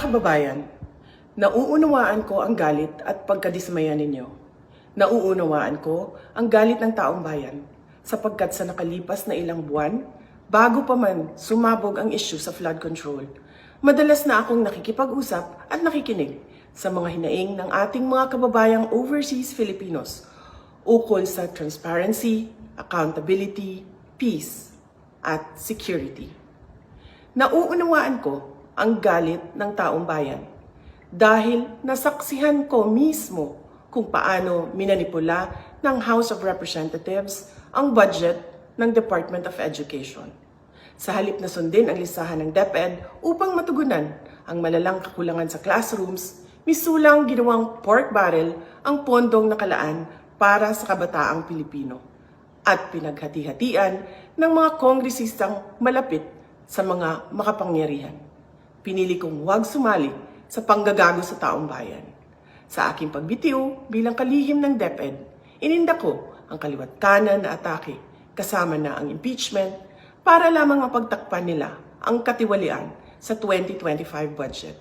Mga kababayan, nauunawaan ko ang galit at pagkadismaya ninyo. Nauunawaan ko ang galit ng taong bayan sapagkat sa nakalipas na ilang buwan, bago pa man sumabog ang issue sa flood control, madalas na akong nakikipag-usap at nakikinig sa mga hinaing ng ating mga kababayang overseas Filipinos ukol sa transparency, accountability, peace, at security. Nauunawaan ko ang galit ng taong bayan dahil nasaksihan ko mismo kung paano minanipula ng House of Representatives ang budget ng Department of Education. Sa halip na sundin ang listahan ng DepEd upang matugunan ang malalang kakulangan sa classrooms, misulang ginawang pork barrel ang pondong nakalaan para sa kabataang Pilipino at pinaghati-hatian ng mga kongresistang malapit sa mga makapangyarihan. Pinili kong huwag sumali sa panggagago sa taong bayan. Sa aking pagbitiw bilang kalihim ng DepEd, ininda ko ang kaliwat kanan na atake kasama na ang impeachment para lamang mapagtakpan nila ang katiwalian sa 2025 budget.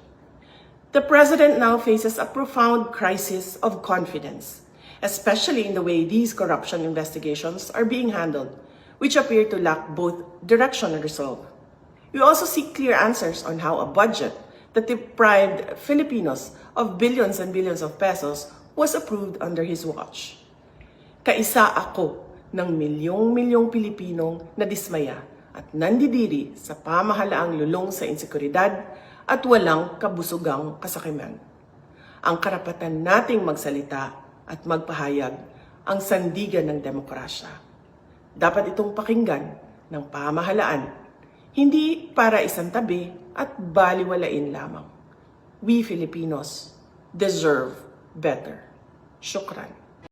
The President now faces a profound crisis of confidence, especially in the way these corruption investigations are being handled, which appear to lack both direction and resolve. We also seek clear answers on how a budget that deprived Filipinos of billions and billions of pesos was approved under his watch. Kaisa ako ng milyong-milyong Pilipinong nadismaya at nandidiri sa pamahalaang lulong sa insekuridad at walang kabusugang kasakiman. Ang karapatan nating magsalita at magpahayag ang sandigan ng demokrasya. Dapat itong pakinggan ng pamahalaan, hindi para isang tabi at baliwalain lamang. We Filipinos deserve better. Shukran.